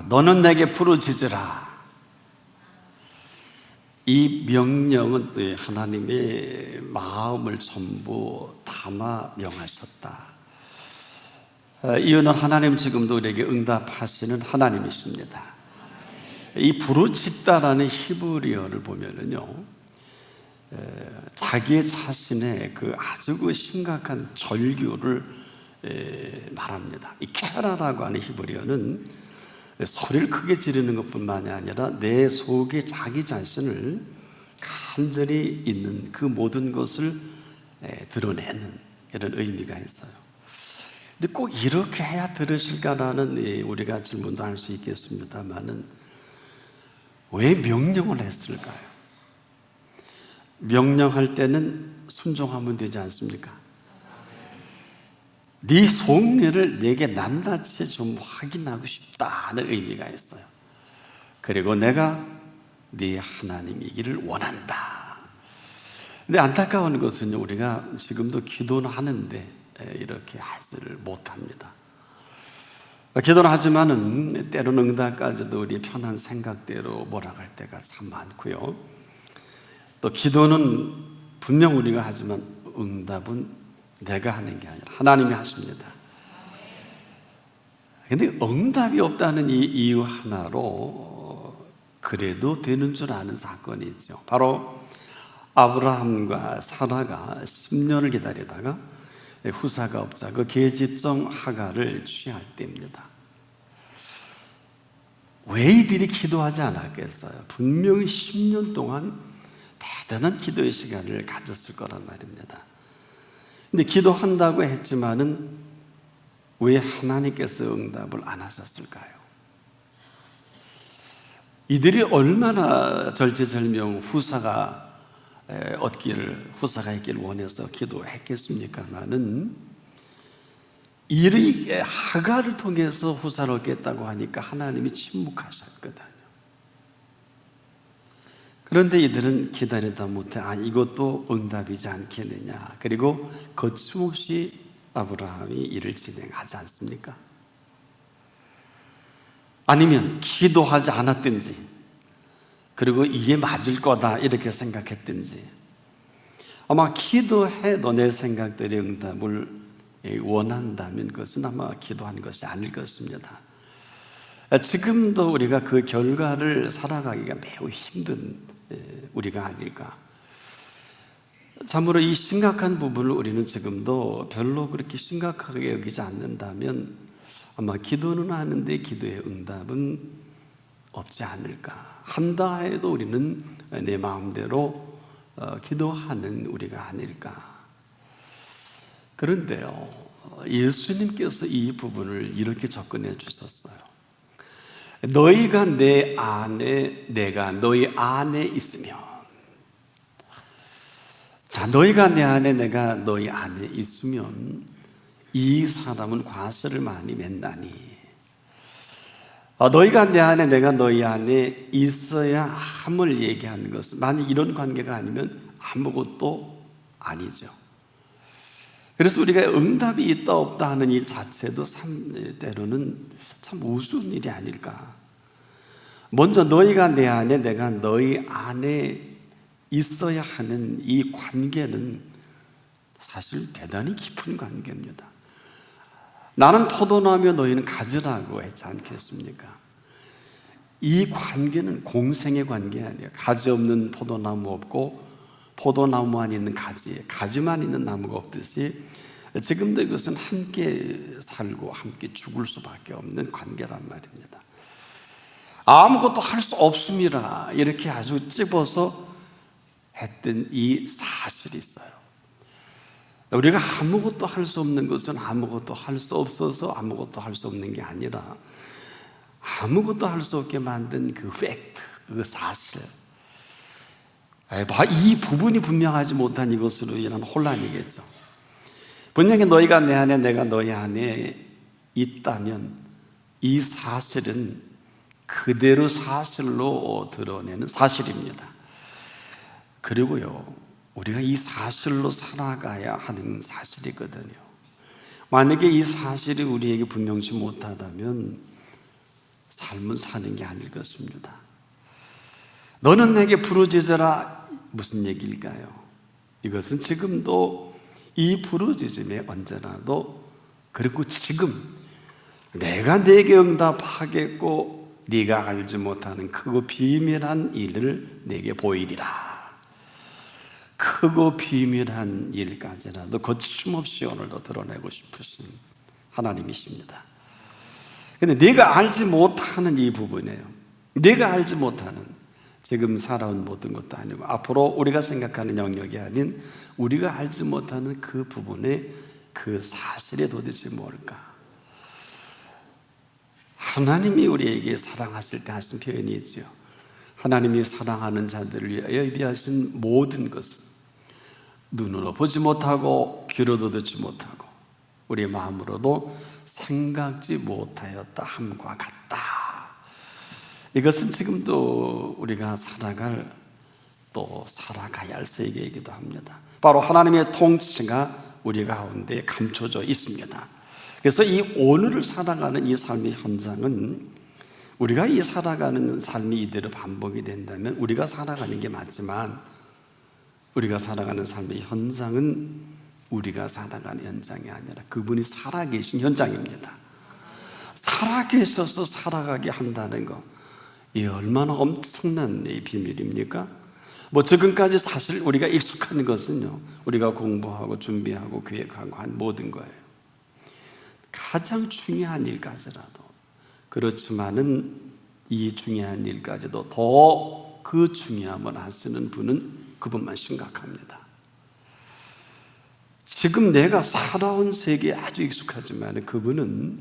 너는 내게 부르짖으라. 이 명령은 하나님의 마음을 전부 담아 명하셨다. 이유는 하나님 지금도 우리에게 응답하시는 하나님이십니다. 이 부르짖다라는 히브리어를 보면은요, 자기 자신의 아주 심각한 절규를 말합니다. 이 케라라고 하는 히브리어는 소리를 크게 지르는 것뿐만이 아니라 내 속에 자기 자신을 간절히 있는 그 모든 것을 드러내는 이런 의미가 있어요. 근데 꼭 이렇게 해야 들으실까라는 우리가 질문도 할 수 있겠습니다만은 왜 명령을 했을까요? 명령할 때는 순종하면 되지 않습니까? 네 속내를 내게 낱낱이 좀 확인하고 싶다는 의미가 있어요. 그리고 내가 네 하나님이기를 원한다. 근데 안타까운 것은 우리가 지금도 기도는 하는데 이렇게 하지를 못합니다. 기도는 하지만은 때로는 응답까지도 우리 편한 생각대로 몰아갈 때가 참 많고요. 또 기도는 분명 우리가 하지만 응답은 내가 하는 게 아니라 하나님이 하십니다. 그런데 응답이 없다는 이 이유 하나로 그래도 되는 줄 아는 사건이 있죠. 바로 아브라함과 사라가 10년을 기다리다가 후사가 없자 그 계집종 하갈을 취할 때입니다. 왜 이들이 기도하지 않았겠어요? 분명히 10년 동안 대단한 기도의 시간을 가졌을 거란 말입니다. 근데 기도한다고 했지만은 왜 하나님께서 응답을 안 하셨을까요? 이들이 얼마나 절제절명 후사가 있기를 원해서 기도했겠습니까만은 이를 하갈을 통해서 후사를 얻겠다고 하니까 하나님이 침묵하셨거든요. 그런데 이들은 기다리다 못해 이것도 응답이지 않겠느냐. 그리고 거침없이 아브라함이 일을 진행하지 않습니까? 아니면 기도하지 않았든지, 그리고 이게 맞을 거다 이렇게 생각했든지, 아마 기도해도 내 생각들이 응답을 원한다면 그것은 아마 기도한 것이 아닐 것입니다. 지금도 우리가 그 결과를 살아가기가 매우 힘든 우리가 아닐까. 참으로 이 심각한 부분을 우리는 지금도 별로 그렇게 심각하게 여기지 않는다면 아마 기도는 하는데 기도의 응답은 없지 않을까. 한다 해도 우리는 내 마음대로 기도하는 우리가 아닐까. 그런데요, 예수님께서 이 부분을 이렇게 접근해 주셨어요. 너희가 내 안에, 내가 너희 안에 있으면, 자, 너희가 내 안에, 내가 너희 안에 있으면 이 사람은 과실을 많이 맺나니, 너희가 내 안에, 내가 너희 안에 있어야 함을 얘기하는 것은, 만약 이런 관계가 아니면 아무것도 아니죠. 그래서 우리가 응답이 있다 없다 하는 일 자체도 때로는 참 우스운 일이 아닐까. 먼저 너희가 내 안에, 내가 너희 안에 있어야 하는 이 관계는 사실 대단히 깊은 관계입니다. 나는 포도나무며 너희는 가지라고 했지 않겠습니까? 이 관계는 공생의 관계 아니에요. 가지 없는 포도나무 없고 포도나무만 있는 가지만 있는 나무가 없듯이 지금도 이것은 함께 살고 함께 죽을 수밖에 없는 관계란 말입니다. 아무것도 할 수 없습니다 이렇게 아주 찝어서 했던 이 사실이 있어요. 우리가 아무것도 할 수 없는 것은 아무것도 할 수 없어서 아무것도 할 수 없는 게 아니라 아무것도 할 수 없게 만든 그 팩트, 그 사실, 이 부분이 분명하지 못한 이것으로 인한 혼란이겠죠. 분명히 너희가 내 안에, 내가 너희 안에 있다면 이 사실은 그대로 사실로 드러내는 사실입니다. 그리고요, 우리가 이 사실로 살아가야 하는 사실이거든요. 만약에 이 사실이 우리에게 분명치 못하다면 삶은 사는 게 아닐 것입니다. 너는 내게 부르짖으라, 무슨 얘기일까요? 이것은 지금도 이 부르짖음에 언제나도, 그리고 지금 내가 내게 응답하겠고 네가 알지 못하는 크고 비밀한 일을 내게 보이리라. 크고 비밀한 일까지라도 거침없이 오늘도 드러내고 싶으신 하나님이십니다. 근데 네가 알지 못하는 이 부분이에요. 네가 알지 못하는, 지금 살아온 모든 것도 아니고 앞으로 우리가 생각하는 영역이 아닌 우리가 알지 못하는 그 부분의 그 사실이 도대체 뭘까? 하나님이 우리에게 사랑하실 때 하신 표현이 있죠. 하나님이 사랑하는 자들을 위하여 예비하신 모든 것은 눈으로 보지 못하고 귀로도 듣지 못하고 우리 마음으로도 생각지 못하였다 함과 같다. 이것은 지금도 우리가 살아갈, 또 살아가야 할 세계이기도 합니다. 바로 하나님의 통치가 우리 가운데 감춰져 있습니다. 그래서 이 오늘을 살아가는 이 삶의 현장은, 우리가 이 살아가는 삶이 이대로 반복이 된다면 우리가 살아가는 게 맞지만, 우리가 살아가는 삶의 현장은 우리가 살아가는 현장이 아니라 그분이 살아계신 현장입니다. 살아계셔서 살아가게 한다는 것, 이 얼마나 엄청난 비밀입니까? 지금까지 사실 우리가 익숙한 것은요, 우리가 공부하고 준비하고 계획하고 한 모든 거예요. 가장 중요한 일까지라도, 그렇지만은 이 중요한 일까지도 더 그 중요함을 아시는 분은 그분만 심각합니다. 지금 내가 살아온 세계에 아주 익숙하지만 그분은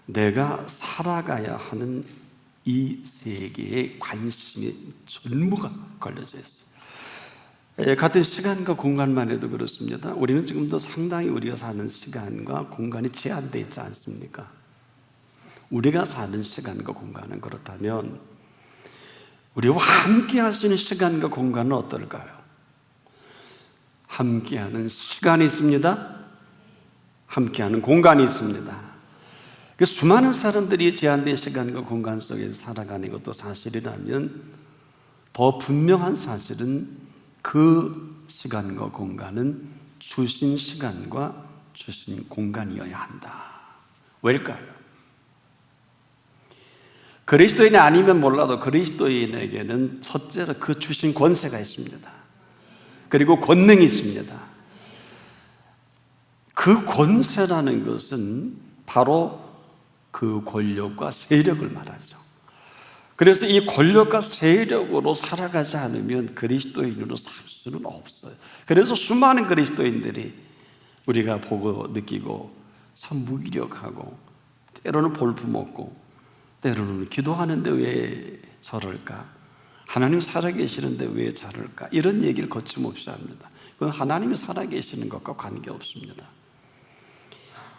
내가 살아가야 하는 이 세계에 관심이 전부가 걸려져 있어요. 같은 시간과 공간만 해도 그렇습니다. 우리는 지금도 상당히 우리가 사는 시간과 공간이 제한되어 있지 않습니까? 우리가 사는 시간과 공간은 그렇다면 우리와 함께 하시는 시간과 공간은 어떨까요? 함께하는 시간이 있습니다. 함께하는 공간이 있습니다. 그래서 수많은 사람들이 제한된 시간과 공간 속에서 살아가는 것도 사실이라면, 더 분명한 사실은 그 시간과 공간은 주신 시간과 주신 공간이어야 한다. 왜일까요? 그리스도인이 아니면 몰라도 그리스도인에게는 첫째로 그 주신 권세가 있습니다. 그리고 권능이 있습니다. 그 권세라는 것은 바로 그 권력과 세력을 말하죠. 그래서 이 권력과 세력으로 살아가지 않으면 그리스도인으로 살 수는 없어요. 그래서 수많은 그리스도인들이 우리가 보고 느끼고 참 무기력하고, 때로는 볼품없고, 때로는 기도하는데 왜 저럴까? 하나님 살아계시는데 왜 저럴까? 이런 얘기를 거침없이 합니다. 그건 하나님이 살아계시는 것과 관계없습니다.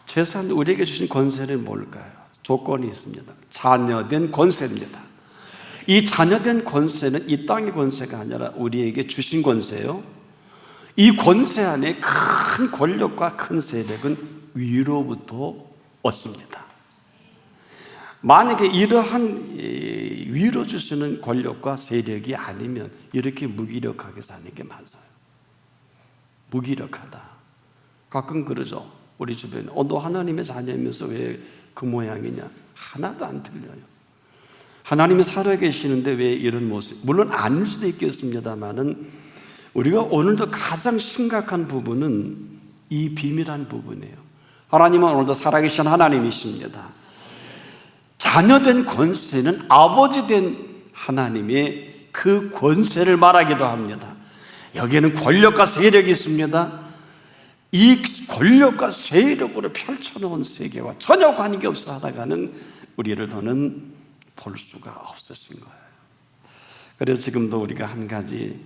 최소한 우리에게 주신 권세는 뭘까요? 조건이 있습니다. 자녀된 권세입니다. 이 자녀된 권세는 이 땅의 권세가 아니라 우리에게 주신 권세예요. 이 권세 안에 큰 권력과 큰 세력은 위로부터 얻습니다. 만약에 이러한 위로 주시는 권력과 세력이 아니면 이렇게 무기력하게 사는 게 맞아요. 무기력하다. 가끔 그러죠. 우리 주변에 너 하나님의 자녀이면서 왜 그 모양이냐? 하나도 안 틀려요. 하나님이 살아계시는데 왜 이런 모습? 물론 아닐 수도 있겠습니다만은 우리가 오늘도 가장 심각한 부분은 이 비밀한 부분이에요. 하나님은 오늘도 살아계신 하나님이십니다. 자녀된 권세는 아버지 된 하나님의 그 권세를 말하기도 합니다. 여기에는 권력과 세력이 있습니다. 이 권력과 세력으로 펼쳐놓은 세계와 전혀 관계없어 살아가는 우리를 더는 볼 수가 없으신 거예요. 그래서 지금도 우리가 한 가지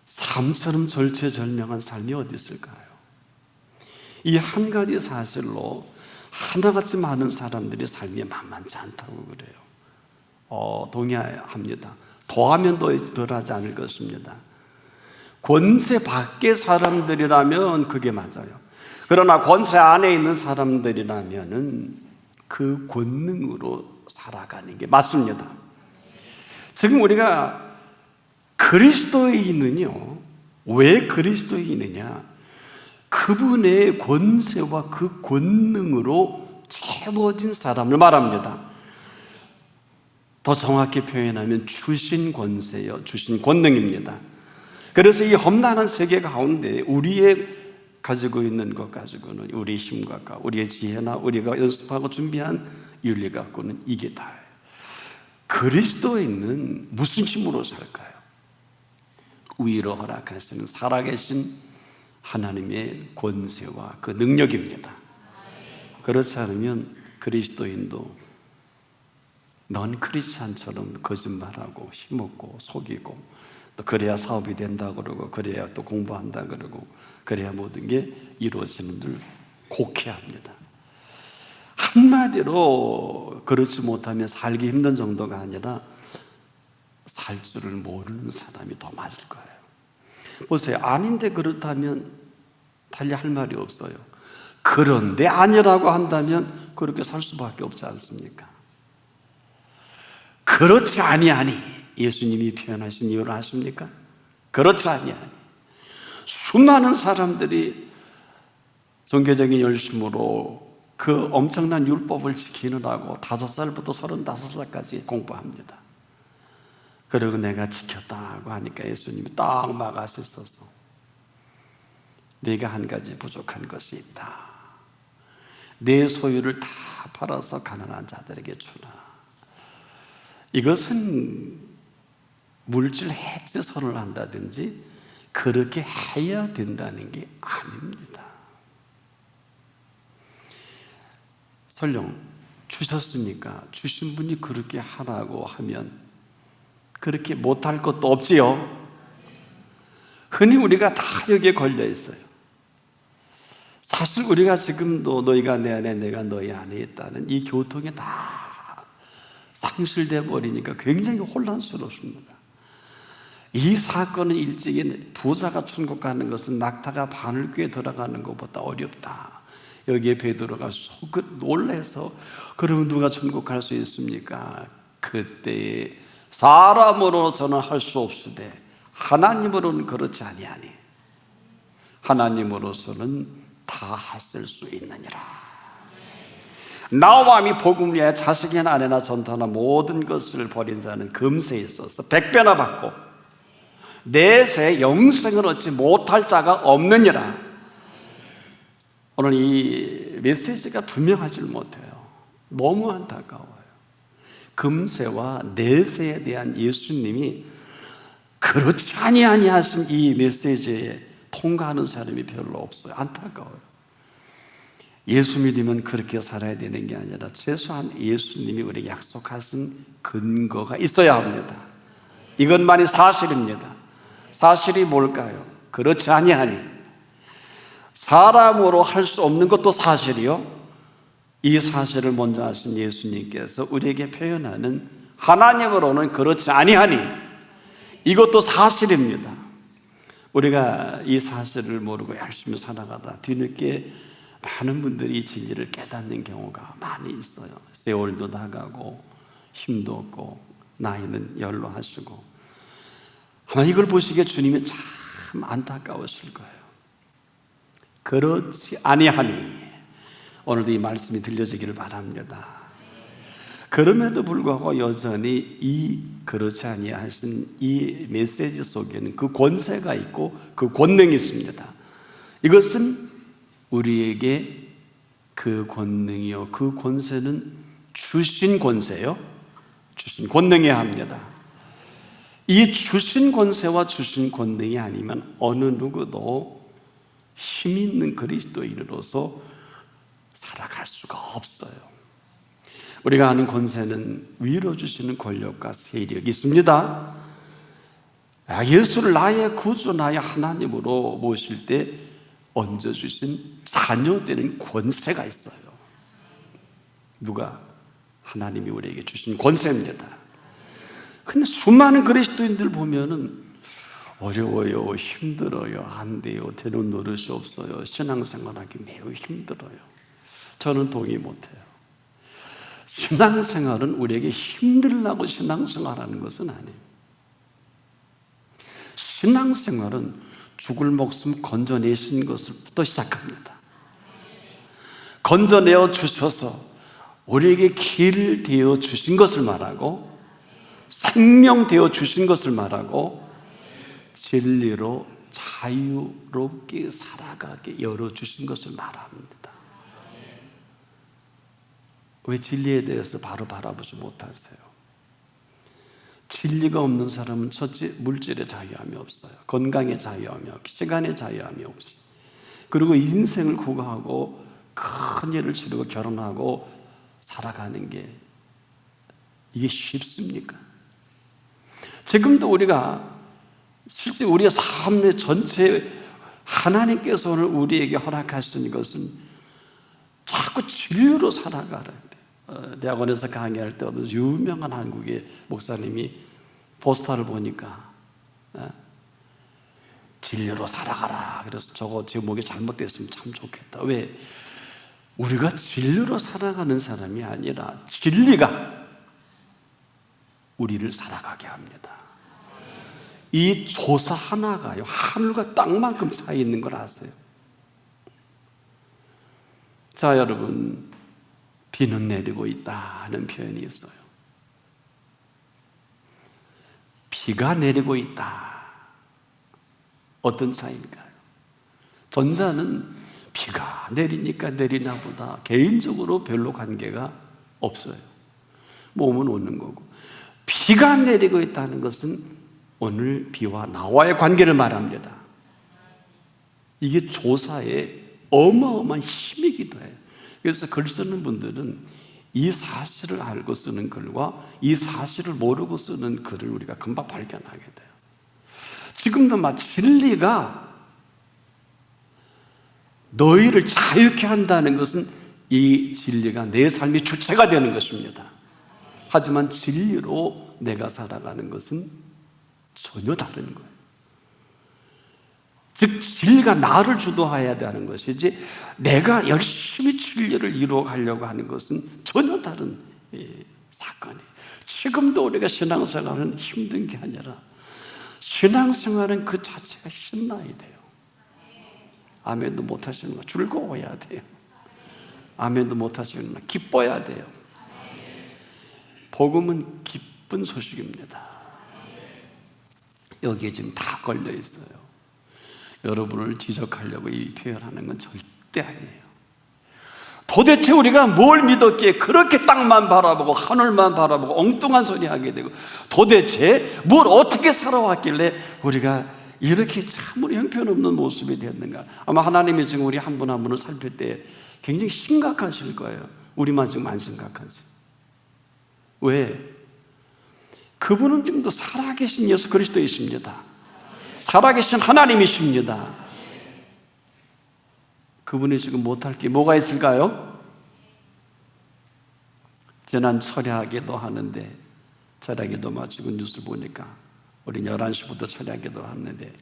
삶처럼 절체절명한 삶이 어디 있을까요? 이 한 가지 사실로 하나같이 많은 사람들이 삶이 만만치 않다고 그래요. 동의합니다. 더하면 덜하지 않을 것입니다. 권세 밖의 사람들이라면 그게 맞아요. 그러나 권세 안에 있는 사람들이라면은 그 권능으로 살아가는 게 맞습니다. 지금 우리가 그리스도인은요, 왜 그리스도인이냐? 그분의 권세와 그 권능으로 채워진 사람을 말합니다. 더 정확히 표현하면 주신 권세요, 주신 권능입니다. 그래서 이 험난한 세계 가운데 우리의 가지고 있는 것 가지고는, 우리의 힘과 우리의 지혜나 우리가 연습하고 준비한 윤리 갖고는 이게 다예요. 그리스도인은 무슨 힘으로 살까요? 위로 허락하시는 살아계신 하나님의 권세와 그 능력입니다. 그렇지 않으면 그리스도인도 넌 크리스찬처럼 거짓말하고 힘없고 속이고, 또 그래야 사업이 된다 그러고, 그래야 또 공부한다 그러고, 그래야 모든 게 이루어지는 줄 곡해합니다. 한마디로 그렇지 못하면 살기 힘든 정도가 아니라 살 줄을 모르는 사람이 더 맞을 거예요. 보세요. 아닌데 그렇다면 달리 할 말이 없어요. 그런데 아니라고 한다면 그렇게 살 수밖에 없지 않습니까? 그렇지 아니하니, 예수님이 표현하신 이유를 아십니까? 그렇지 아니하니. 수많은 사람들이 종교적인 열심으로 그 엄청난 율법을 지키느라고 5살부터 35살까지 공부합니다. 그리고 내가 지켰다고 하니까 예수님이 딱 막아주셔서, 네가 한 가지 부족한 것이 있다. 내 소유를 다 팔아서 가난한 자들에게 주라. 이것은 물질 해지선을 한다든지 그렇게 해야 된다는 게 아닙니다. 설령 주셨으니까 주신 분이 그렇게 하라고 하면 그렇게 못할 것도 없지요. 흔히 우리가 다 여기에 걸려 있어요. 사실 우리가 지금도 너희가 내 안에 내가 너희 안에 있다는 이 교통이 다 상실되어 버리니까 굉장히 혼란스럽습니다. 이 사건은 일찍이 부자가 천국 가는 것은 낙타가 바늘귀에 들어가는 것보다 어렵다. 여기에 베드로가 놀라서, 그러면 누가 천국 갈 수 있습니까? 그때 사람으로서는 할 수 없으되 하나님으로는 그렇지 아니하니 하나님으로서는 다 하실 수 있느니라. 나와 이 복음을 위하여 자식이나 아내나 전토나 모든 것을 버린 자는 금세에 있어서 100배나 받고 내세 영생을 얻지 못할 자가 없느니라. 오늘 이 메시지가 분명하지 못해요. 너무 안타까워요. 금세와 내세에 대한 예수님이 그렇지 아니하신 이 메시지에 통과하는 사람이 별로 없어요. 안타까워요. 예수 믿으면 그렇게 살아야 되는 게 아니라 최소한 예수님이 우리에게 약속하신 근거가 있어야 합니다. 이것만이 사실입니다. 사실이 뭘까요? 그렇지 아니하니, 사람으로 할 수 없는 것도 사실이요, 이 사실을 먼저 하신 예수님께서 우리에게 표현하는 하나님으로는 그렇지 아니하니, 이것도 사실입니다. 우리가 이 사실을 모르고 열심히 살아가다 뒤늦게 많은 분들이 이 진리를 깨닫는 경우가 많이 있어요. 세월도 나가고 힘도 없고 나이는 연로하시고, 아마 이걸 보시기에 주님이 참 안타까우실 거예요. 그렇지 아니하니, 오늘도 이 말씀이 들려지기를 바랍니다. 그럼에도 불구하고 여전히 이 그렇지 아니하신 이 메시지 속에는 그 권세가 있고 그 권능이 있습니다. 이것은 우리에게 그 권능이요, 그 권세는 주신 권세요, 주신 권능이어야 합니다. 이 주신 권세와 주신 권능이 아니면 어느 누구도 힘 있는 그리스도인으로서 살아갈 수가 없어요. 우리가 아는 권세는 위로 주시는 권력과 세력이 있습니다. 예수를 나의 구주, 나의 하나님으로 모실 때 얹어주신 자녀 되는 권세가 있어요. 누가? 하나님이 우리에게 주신 권세입니다. 근데 수많은 그리스도인들 보면은 어려워요, 힘들어요, 안 돼요, 되는 노릇이 없어요, 신앙생활하기 매우 힘들어요. 저는 동의 못해요. 신앙생활은 우리에게 힘들라고 신앙생활하는 것은 아니에요. 신앙생활은 죽을 목숨 건져내신 것부터 시작합니다. 건져내어 주셔서 우리에게 길 되어 주신 것을 말하고, 생명 되어 주신 것을 말하고, 진리로 자유롭게 살아가게 열어주신 것을 말합니다. 왜 진리에 대해서 바로 바라보지 못하세요? 진리가 없는 사람은 첫째, 물질의 자유함이 없어요. 건강의 자유함이 없고, 시간의 자유함이 없이, 그리고 인생을 구가하고 큰 일을 치르고 결혼하고 살아가는 게 이게 쉽습니까? 지금도 우리가 실제 우리의 삶의 전체 하나님께서 오늘 우리에게 허락하신 것은 자꾸 진리로 살아가라. 대학원에서 강의할 때 어떤 유명한 한국의 목사님이 포스터를 보니까 진리로 살아가라. 그래서 저거 제목이 잘못됐으면 참 좋겠다. 왜? 우리가 진리로 살아가는 사람이 아니라 진리가 우리를 살아가게 합니다. 이 조사 하나가요, 하늘과 땅만큼 차이 있는 걸 아세요? 자, 여러분, 비는 내리고 있다는 표현이 있어요. 비가 내리고 있다. 어떤 차이인가요? 전자는 비가 내리니까 내리나 보다 개인적으로 별로 관계가 없어요. 몸은 오는 거고, 비가 내리고 있다는 것은 오늘 비와 나와의 관계를 말합니다. 이게 조사의 어마어마한 힘이기도 해요. 그래서 글 쓰는 분들은 이 사실을 알고 쓰는 글과 이 사실을 모르고 쓰는 글을 우리가 금방 발견하게 돼요. 지금도 막 진리가 너희를 자유케 한다는 것은 이 진리가 내 삶의 주체가 되는 것입니다. 하지만 진리로 내가 살아가는 것은 전혀 다른 거예요. 즉 진리가 나를 주도해야 되는 것이지 내가 열심히 진리를 이루어가려고 하는 것은 전혀 다른 사건이에요. 지금도 우리가 신앙생활은 힘든 게 아니라 신앙생활은 그 자체가 신나야 돼요. 아멘도 못하시는 거 즐거워야 돼요. 아멘도 못하시는 거 기뻐야 돼요. 복음은 기쁜 소식입니다. 여기에 지금 다 걸려 있어요. 여러분을 지적하려고 이 표현하는 건 절대 아니에요. 도대체 우리가 뭘 믿었기에 그렇게 땅만 바라보고 하늘만 바라보고 엉뚱한 소리 하게 되고, 도대체 뭘 어떻게 살아왔길래 우리가 이렇게 참으로 형편없는 모습이 됐는가? 아마 하나님이 지금 우리 한 분 한 분을 살필 때 굉장히 심각하실 거예요. 우리만 지금 안 심각하지. 왜? 그분은 지금도 살아계신 예수 그리스도이십니다. 살아계신 하나님이십니다. 그분이 지금 못할 게 뭐가 있을까요? 지난 철야기도 하는데, 철야기도 마치고 뉴스 보니까 우리 11시부터 철야기도 하는데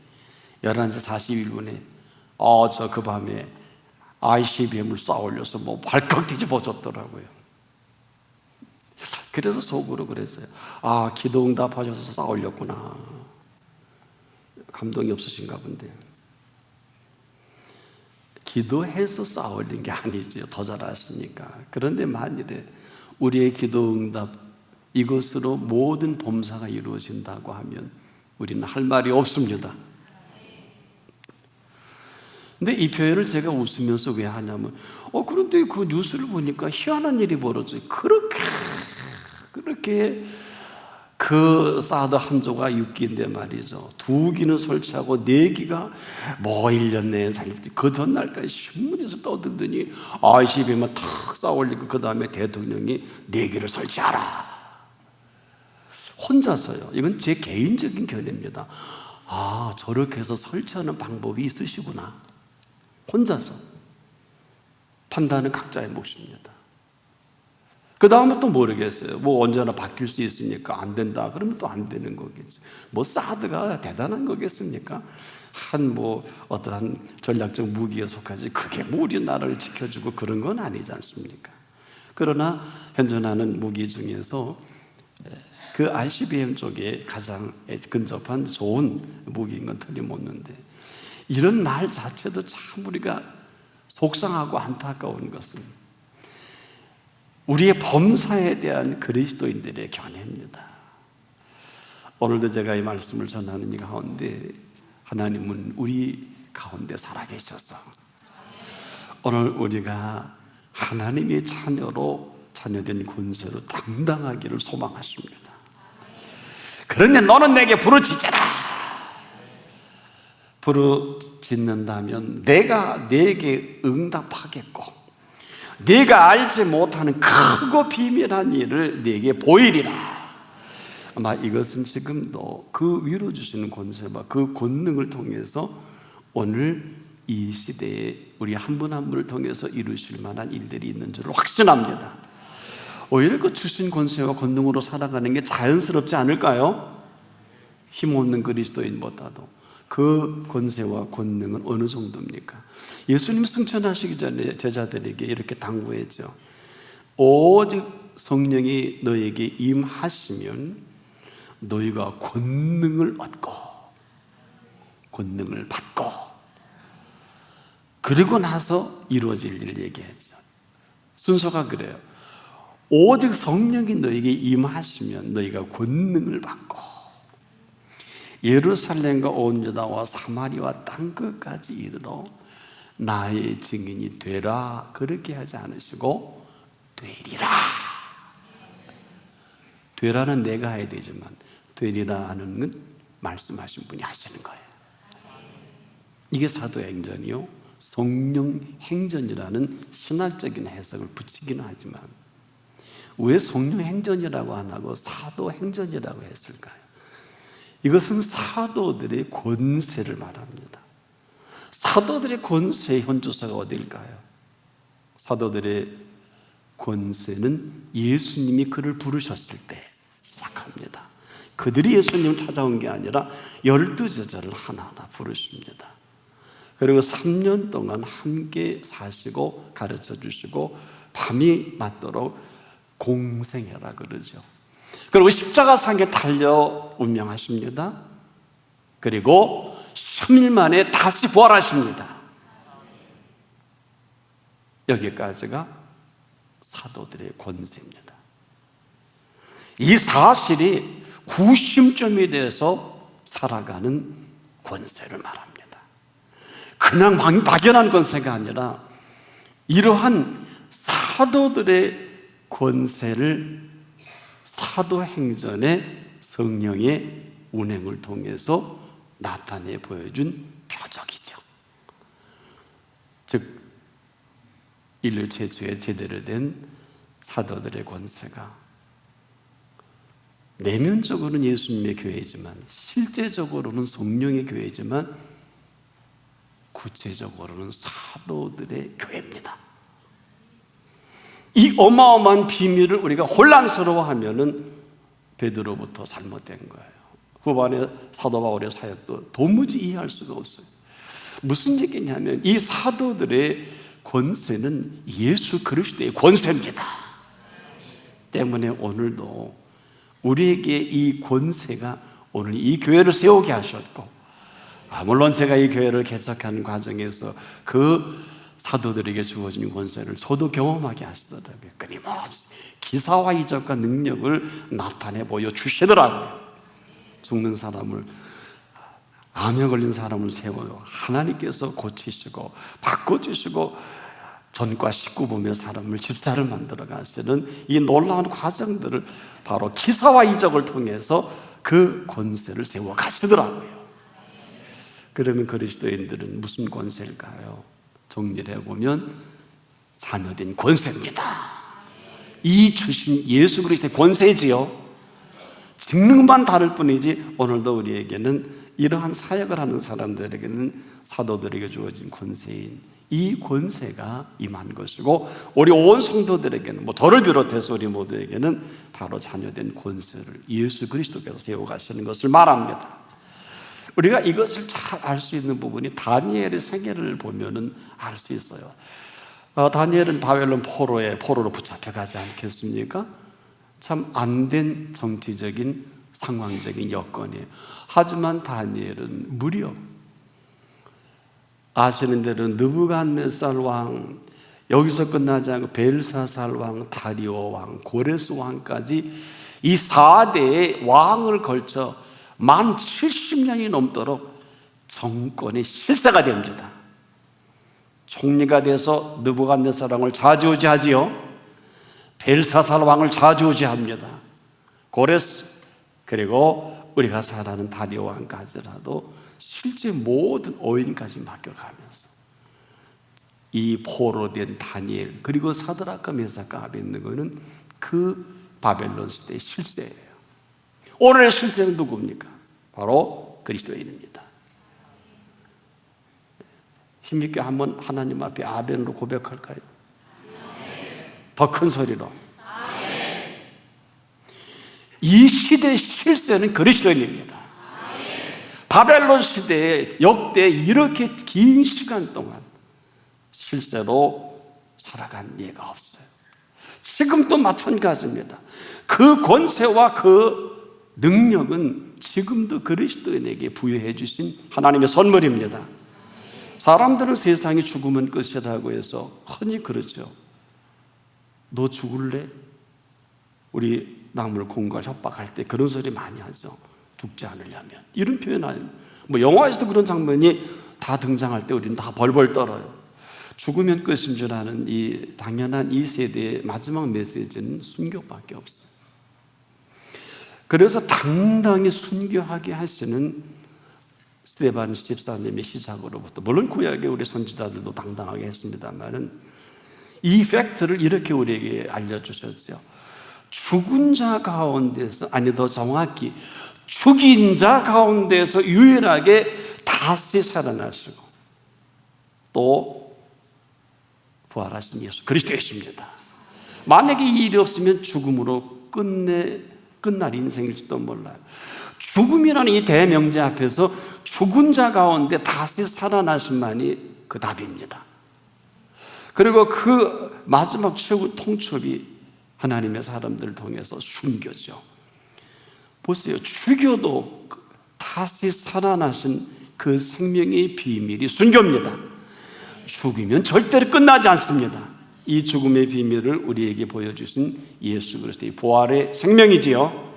11시 41분에 저 그 밤에 ICBM을 쏴 올려서 뭐 발칵 뒤집어졌더라고요. 그래서 속으로 그랬어요. 기도 응답하셔서 쏴 올렸구나. 감동이 없으신가 본데. 기도해서 쏴 올린 게 아니죠. 더 잘 아시니까. 그런데 만일에 우리의 기도 응답, 이것으로 모든 범사가 이루어진다고 하면 우리는 할 말이 없습니다. 근데 이 표현을 제가 웃으면서 왜 하냐면, 그런데 그 뉴스를 보니까 희한한 일이 벌어져요. 그렇게 그 사드 한 조가 6기인데 말이죠. 2기는 설치하고 4기가 뭐 1년 내에 살지. 그 전날까지 신문에서 떠들더니 ICBM만 탁 쌓아 올리고 그 다음에 대통령이 4기를 설치하라. 혼자서요. 이건 제 개인적인 견해입니다. 저렇게 해서 설치하는 방법이 있으시구나. 혼자서. 판단은 각자의 몫입니다. 그 다음은 또 모르겠어요. 뭐 언제나 바뀔 수 있으니까 안 된다 그러면 또 안 되는 거겠죠. 뭐 사드가 대단한 거겠습니까? 어떠한 전략적 무기에 속하지, 그게 뭐 우리나라를 지켜주고 그런 건 아니지 않습니까? 그러나 현존하는 무기 중에서 그 ICBM 쪽에 가장 근접한 좋은 무기인 건 틀림없는데, 이런 말 자체도 참 우리가 속상하고 안타까운 것은 우리의 범사에 대한 그리스도인들의 견해입니다. 오늘도 제가 이 말씀을 전하는 이 가운데 하나님은 우리 가운데 살아계셔서 오늘 우리가 하나님의 자녀된 권세로 당당하기를 소망하십니다. 그런데 너는 내게 부르짖으라. 부르짖는다면 내가 내게 응답하겠고, 네가 알지 못하는 크고 비밀한 일을 네게 보이리라. 아마 이것은 지금도 그 위로 주시는 권세와 그 권능을 통해서 오늘 이 시대에 우리 한 분 한 분을 통해서 이루실 만한 일들이 있는 줄 확신합니다. 오히려 그 주신 권세와 권능으로 살아가는 게 자연스럽지 않을까요? 힘없는 그리스도인보다도 그 권세와 권능은 어느 정도입니까? 예수님 승천하시기 전에 제자들에게 이렇게 당부했죠. 오직 성령이 너에게 임하시면 너희가 권능을 얻고 권능을 받고, 그리고 나서 이루어질 일을 얘기했죠. 순서가 그래요. 오직 성령이 너에게 임하시면 너희가 권능을 받고 예루살렘과 온 유다와 사마리아와 땅 끝까지 이르러 나의 증인이 되라. 그렇게 하지 않으시고 되리라. 되라는 내가 해야 되지만 되리라 하는 건 말씀하신 분이 하시는 거예요. 이게 사도행전이요, 성령행전이라는 신학적인 해석을 붙이기는 하지만 왜 성령행전이라고 안 하고 사도행전이라고 했을까요? 이것은 사도들의 권세를 말합니다. 사도들의 권세의 현주소가 어딜까요? 사도들의 권세는 예수님이 그를 부르셨을 때 시작합니다. 그들이 예수님을 찾아온 게 아니라 12 제자를 하나하나 부르십니다. 그리고 3년 동안 함께 사시고 가르쳐 주시고 밤이 맞도록 공생애라 그러죠. 그리고 십자가상에 달려 운명하십니다. 그리고 3일 만에 다시 부활하십니다. 여기까지가 사도들의 권세입니다. 이 사실이 구심점이 돼서 살아가는 권세를 말합니다. 그냥 막연한 권세가 아니라 이러한 사도들의 권세를 사도행전의 성령의 운행을 통해서 나타내 보여준 표적이죠. 즉 인류 최초의 제대로 된 사도들의 권세가 내면적으로는 예수님의 교회이지만 실제적으로는 성령의 교회이지만 구체적으로는 사도들의 교회입니다. 이 어마어마한 비밀을 우리가 혼란스러워하면은 베드로부터 잘못된 거예요. 후반에 사도 바울의 사역도 도무지 이해할 수가 없어요. 무슨 얘기냐면 이 사도들의 권세는 예수 그리스도의 권세입니다. 때문에 오늘도 우리에게 이 권세가 오늘 이 교회를 세우게 하셨고, 물론 제가 이 교회를 개척하는 과정에서 그 사도들에게 주어진 권세를 저도 경험하게 하시더라고요. 끊임없이 기사와 이적과 능력을 나타내 보여주시더라고요. 죽는 사람을, 암에 걸린 사람을 세워요. 하나님께서 고치시고 바꿔주시고 전과 19범의 사람을 집사를 만들어 가시는 이 놀라운 과정들을 바로 기사와 이적을 통해서 그 권세를 세워 가시더라고요. 그러면 그리스도인들은 무슨 권세일까요? 정리를 해보면 자녀된 권세입니다. 이 주신 예수 그리스도의 권세지요. 직능만 다를 뿐이지 오늘도 우리에게는 이러한 사역을 하는 사람들에게는 사도들에게 주어진 권세인 이 권세가 임한 것이고, 우리 온 성도들에게는 저를 비롯해서 우리 모두에게는 바로 자녀된 권세를 예수 그리스도께서 세워가시는 것을 말합니다. 우리가 이것을 잘 알 수 있는 부분이 다니엘의 생애를 보면은 알 수 있어요. 다니엘은 바벨론 포로로 붙잡혀가지 않겠습니까? 참 안된 정치적인 상황적인 여건이에요. 하지만 다니엘은 무려 아시는 대로 느부갓네살 왕, 여기서 끝나지 않고 벨사살 왕, 다리오 왕, 고레스 왕까지 이 4대의 왕을 걸쳐 만 70년이 넘도록 정권의 실세가 됩니다. 총리가 돼서 느부갓네살 왕을 좌지우지하지요. 벨사살 왕을 좌지우지합니다. 고레스, 그리고 우리가 잘 아는 다리오 왕까지라도 실제 모든 어인까지 맡겨가면서 이 포로 된 다니엘, 그리고 사드락과 메삭과 아벳느고는 그 바벨론 시대의 실세예요. 오늘의 실세는 누굽니까? 바로 그리스도인입니다. 힘있게 한번 하나님 앞에 아멘으로 고백할까요? 더 큰 소리로. 이 시대의 실세는 그리스도인입니다. 바벨론 시대에 역대 이렇게 긴 시간 동안 실세로 살아간 예가 없어요. 지금도 마찬가지입니다. 그 권세와 그 능력은 지금도 그리스도인에게 부여해 주신 하나님의 선물입니다. 사람들은 세상이 죽으면 끝이라고 해서 흔히 그러죠. 너 죽을래? 우리 낙물 공갈 협박할 때 그런 소리 많이 하죠. 죽지 않으려면. 이런 표현 아니에요. 뭐 영화에서도 그런 장면이 다 등장할 때 우리는 다 벌벌 떨어요. 죽으면 끝인 줄 아는 이 당연한 이 세대의 마지막 메시지는 순교밖에 없어요. 그래서 당당히 순교하게 하시는 스데반 집사님의 시작으로부터, 물론 구약의 우리 선지자들도 당당하게 했습니다만은 이 팩트를 이렇게 우리에게 알려주셨죠. 죽은 자 가운데서, 아니 더 정확히 죽인 자 가운데서 유일하게 다시 살아나시고 또 부활하신 예수 그리스도이십니다. 만약에 이 일이 없으면 죽음으로 끝날 인생일지도 몰라요. 죽음이라는 이 대명제 앞에서 죽은 자 가운데 다시 살아나신만이 그 답입니다. 그리고 그 마지막 최후 통첩이 하나님의 사람들을 통해서 순교죠. 보세요. 죽여도 다시 살아나신 그 생명의 비밀이 순교입니다. 죽으면 절대로 끝나지 않습니다. 이 죽음의 비밀을 우리에게 보여주신 예수 그리스도의 부활의 생명이지요.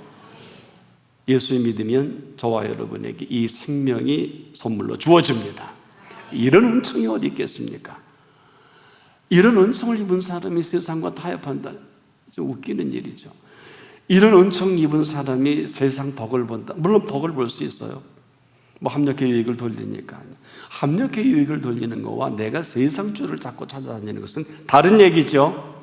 예수를 믿으면 저와 여러분에게 이 생명이 선물로 주어집니다. 이런 은총이 어디 있겠습니까? 이런 은총을 입은 사람이 세상과 타협한다. 좀 웃기는 일이죠. 이런 은총 입은 사람이 세상 덕을 본다. 물론 덕을 볼 수 있어요. 뭐 합력의 유익을 돌리니까. 합력의 유익을 돌리는 것과 내가 세상 줄을 잡고 찾아다니는 것은 다른 얘기죠.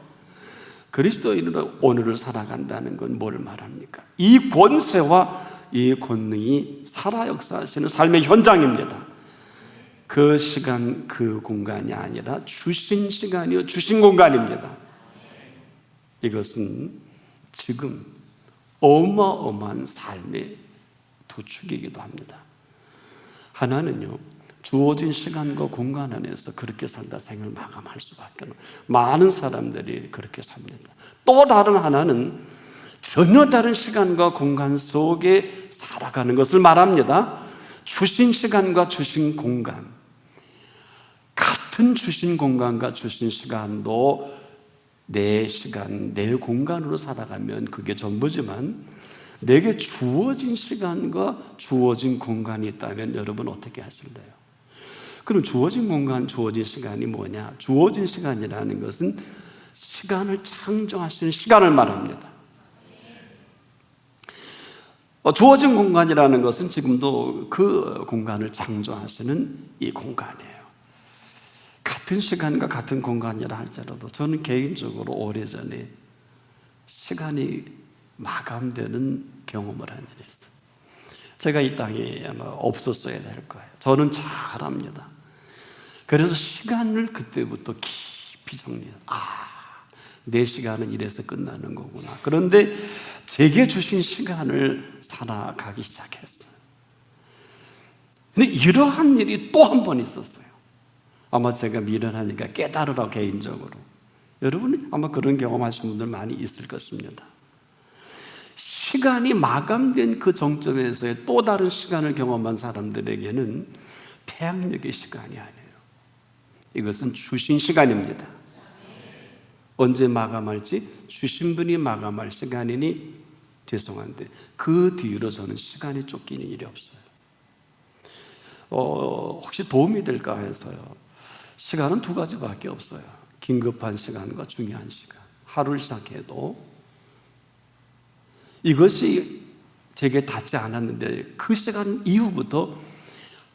그리스도인으로 오늘을 살아간다는 건 뭘 말합니까? 이 권세와 이 권능이 살아 역사하시는 삶의 현장입니다. 그 시간, 그 공간이 아니라 주신 시간이요, 주신 공간입니다. 이것은 지금 어마어마한 삶의 두 축이기도 합니다. 하나는요, 주어진 시간과 공간 안에서 그렇게 살다 생을 마감할 수밖에 없는 많은 사람들이 그렇게 삽니다. 또 다른 하나는 전혀 다른 시간과 공간 속에 살아가는 것을 말합니다. 주신 시간과 주신 공간, 같은 주신 공간과 주신 시간도 내 시간, 내 공간으로 살아가면 그게 전부지만 내게 주어진 시간과 주어진 공간이 있다면 여러분 어떻게 하실래요? 그럼 주어진 공간, 주어진 시간이 뭐냐? 주어진 시간이라는 것은 시간을 창조하시는 시간을 말합니다. 주어진 공간이라는 것은 지금도 그 공간을 창조하시는 이 공간이에요. 같은 시간과 같은 공간이라 할지라도 저는 개인적으로 오래전에 시간이 마감되는 경험을 한 일이 있어요. 제가 이 땅에 아마 없었어야 될 거예요. 저는 잘 압니다. 그래서 시간을 그때부터 깊이 정리해요. 내 시간은 이래서 끝나는 거구나. 그런데 제게 주신 시간을 살아가기 시작했어요. 근데 이러한 일이 또 한 번 있었어요. 아마 제가 미련하니까 깨달으라고 개인적으로. 여러분이 아마 그런 경험하신 분들 많이 있을 것입니다. 시간이 마감된 그 정점에서의 또 다른 시간을 경험한 사람들에게는 태양력의 시간이 아니에요. 이것은 주신 시간입니다. 언제 마감할지 주신 분이 마감할 시간이니 죄송한데 그 뒤로 저는 시간이 쫓기는 일이 없어요. 혹시 도움이 될까 해서요. 시간은 두 가지밖에 없어요. 긴급한 시간과 중요한 시간. 하루를 시작해도 이것이 제게 닿지 않았는데 그 시간 이후부터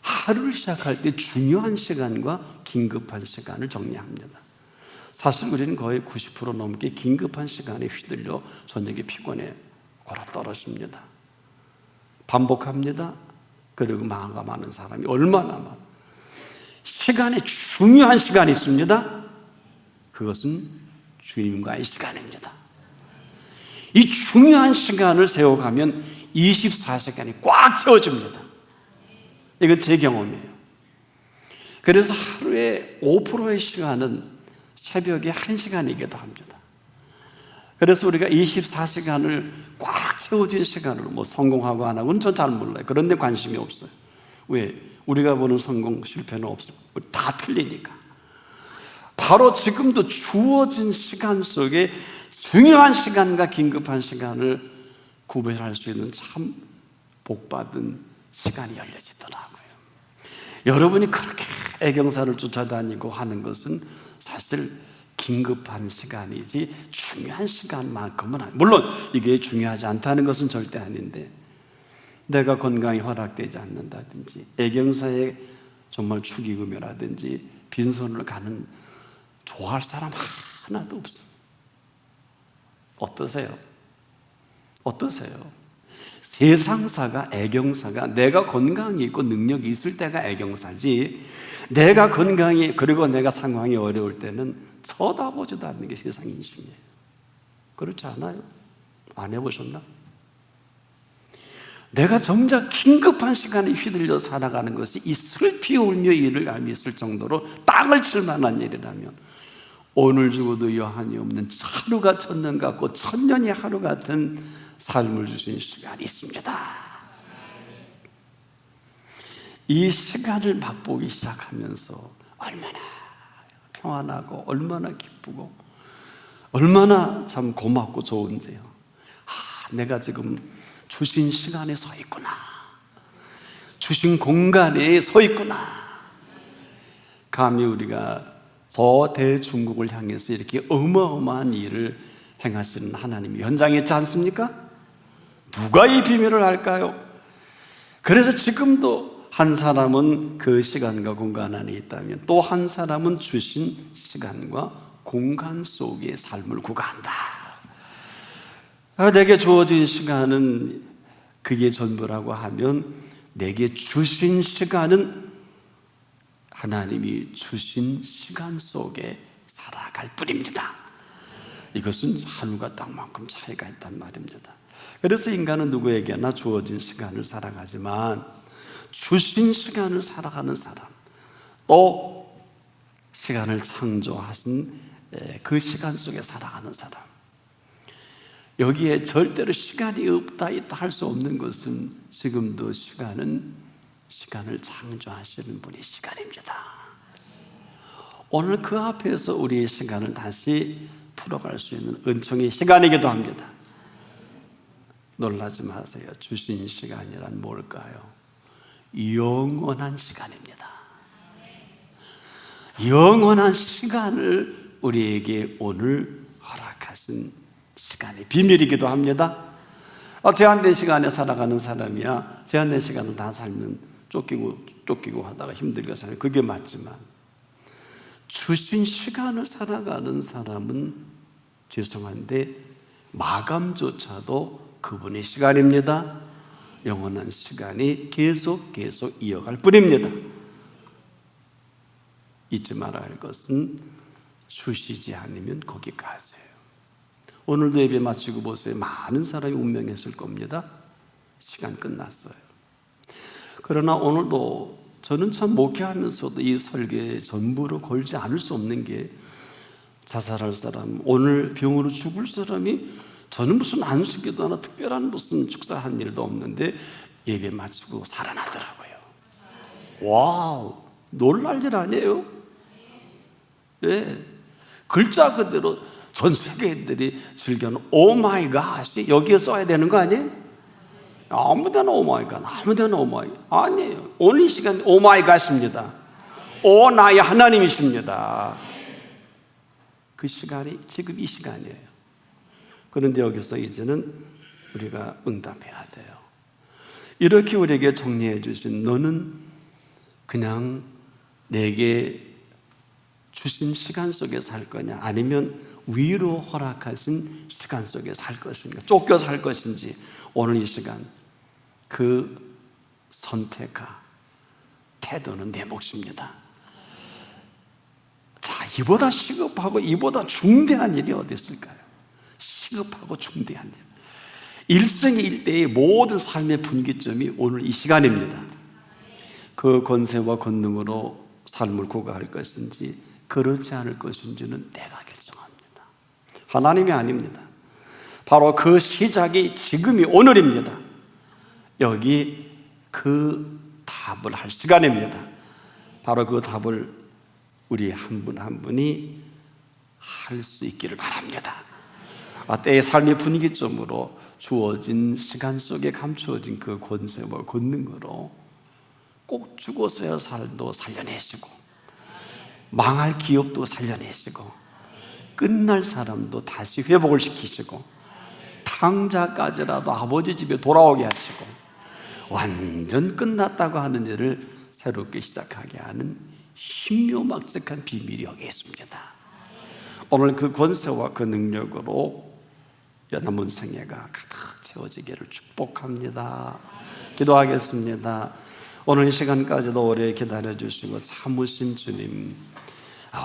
하루를 시작할 때 중요한 시간과 긴급한 시간을 정리합니다. 사실 우리는 거의 90% 넘게 긴급한 시간에 휘둘려 저녁에 피곤해 골아 떨어집니다. 반복합니다. 그리고 마감하는 사람이 얼마나 많아. 시간에 중요한 시간이 있습니다. 그것은 주님과의 시간입니다. 이 중요한 시간을 세워가면 24시간이 꽉 채워집니다. 이건 제 경험이에요. 그래서 하루에 5%의 시간은 새벽에 1시간이기도 합니다. 그래서 우리가 24시간을 꽉 채워진 시간으로 뭐 성공하고 안 하고는 전 잘 몰라요. 그런데 관심이 없어요. 왜? 우리가 보는 성공 실패는 없어요. 다 틀리니까. 바로 지금도 주어진 시간 속에 중요한 시간과 긴급한 시간을 구별할 수 있는 참 복받은 시간이 열려지더라고요. 여러분이 그렇게 애경사를 쫓아다니고 하는 것은 사실 긴급한 시간이지 중요한 시간만큼은 아니에요. 물론 이게 중요하지 않다는 것은 절대 아닌데, 내가 건강이 허락되지 않는다든지 애경사에 정말 축의금이라든지 빈손을 가는 좋아할 사람 하나도 없어요. 어떠세요? 어떠세요? 세상사가 애경사가 내가 건강이 있고 능력이 있을 때가 애경사지, 내가 건강이 그리고 내가 상황이 어려울 때는 쳐다보지도 않는 게 세상 인심이에요. 그렇지 않아요? 안 해보셨나? 내가 정작 긴급한 시간에 휘둘려 살아가는 것이 이 슬피 울며 이를 알미 있을 정도로 땅을 칠 만한 일이라면 오늘 죽어도 여한이 없는 하루가 천년 같고 천년이 하루 같은 삶을 주신 시간이 있습니다. 이 시간을 맛보기 시작하면서 얼마나 평안하고 얼마나 기쁘고 얼마나 참 고맙고 좋은지요. 내가 지금 주신 시간에 서 있구나, 주신 공간에 서 있구나. 감히 우리가 저 대중국을 향해서 이렇게 어마어마한 일을 행하시는 하나님이 현장에 있지 않습니까? 누가 이 비밀을 알까요? 그래서 지금도 한 사람은 그 시간과 공간 안에 있다면 또 한 사람은 주신 시간과 공간 속의 삶을 구가한다. 내게 주어진 시간은 그게 전부라고 하면 내게 주신 시간은 하나님이 주신 시간 속에 살아갈 뿐입니다. 이것은 하늘과 땅만큼 차이가 있단 말입니다. 그래서 인간은 누구에게나 주어진 시간을 살아가지만 주신 시간을 살아가는 사람, 또 시간을 창조하신 그 시간 속에 살아가는 사람, 여기에 절대로 시간이 없다 있다 할 수 없는 것은 지금도 시간을 창조하시는 분의 시간입니다. 오늘 그 앞에서 우리의 시간을 다시 풀어갈 수 있는 은총의 시간이기도 합니다. 놀라지 마세요. 주신 시간이란 뭘까요? 영원한 시간입니다. 영원한 시간을 우리에게 오늘 허락하신 시간의 비밀이기도 합니다. 제한된 시간에 살아가는 사람이야 제한된 시간을 다 살면 쫓기고 하다가 힘들게 살아요. 그게 맞지만 주신 시간을 살아가는 사람은 죄송한데 마감조차도 그분의 시간입니다. 영원한 시간이 계속 이어갈 뿐입니다. 잊지 말아야 할 것은 주시지 않으면 거기까지예요. 오늘도 예배 마치고 보세요. 많은 사람이 운명했을 겁니다. 시간 끝났어요. 그러나 오늘도 저는 참 목회하면서도 이 설교에 전부로 걸지 않을 수 없는 게, 자살할 사람, 오늘 병으로 죽을 사람이, 저는 무슨 안수기도 하나 특별한 무슨 축사한 일도 없는데 예배 마치고 살아나더라고요. 와우, 놀랄 일 아니에요? 예, 글자 그대로 전 세계인들이 즐겨하는 오 마이 갓이 여기에 써야 되는 거 아니에요? 아무데나 오 마이 갓, 아무데나 오 마이 갓 아니에요. 오늘 이 시간 오 마이 갓입니다. 오 나의 하나님이십니다. 그 시간이 지금 이 시간이에요. 그런데 여기서 이제는 우리가 응답해야 돼요. 이렇게 우리에게 정리해 주신, 너는 그냥 내게 주신 시간 속에 살 거냐, 아니면 위로 허락하신 시간 속에 살 것인가, 쫓겨 살 것인지, 오늘 이 시간 그 선택과 태도는 내 몫입니다. 자, 이보다 시급하고 이보다 중대한 일이 어디 있을까요? 시급하고 중대한 일, 일생일대의 모든 삶의 분기점이 오늘 이 시간입니다. 그 권세와 권능으로 삶을 구가할 것인지 그렇지 않을 것인지는 내가 결정합니다. 하나님이 아닙니다. 바로 그 시작이 지금이 오늘입니다. 여기 그 답을 할 시간입니다. 바로 그 답을 우리 한 분 한 분이 할 수 있기를 바랍니다. 때의 삶의 분기점으로 주어진 시간 속에 감추어진 그 권세와 권능으로 꼭 죽어서야 살도 살려내시고, 망할 기업도 살려내시고, 끝날 사람도 다시 회복을 시키시고, 탕자까지라도 아버지 집에 돌아오게 하시고, 완전 끝났다고 하는 일을 새롭게 시작하게 하는 신묘막측한 비밀이 여기 있습니다. 오늘 그 권세와 그 능력으로 남은 생애가 가득 채워지기를 축복합니다. 기도하겠습니다. 오늘 이 시간까지도 오래 기다려주시고 참으신 주님,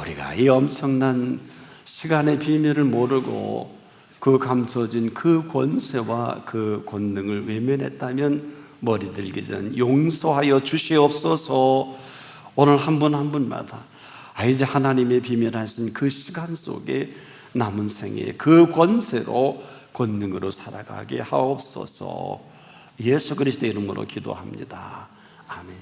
우리가 이 엄청난 시간의 비밀을 모르고 그 감춰진 그 권세와 그 권능을 외면했다면 머리 들기 전 용서하여 주시옵소서. 오늘 한 분 한 분마다 이제 하나님의 비밀하신 그 시간 속에 남은 생에 그 권세로 권능으로 살아가게 하옵소서. 예수 그리스도의 이름으로 기도합니다. 아멘.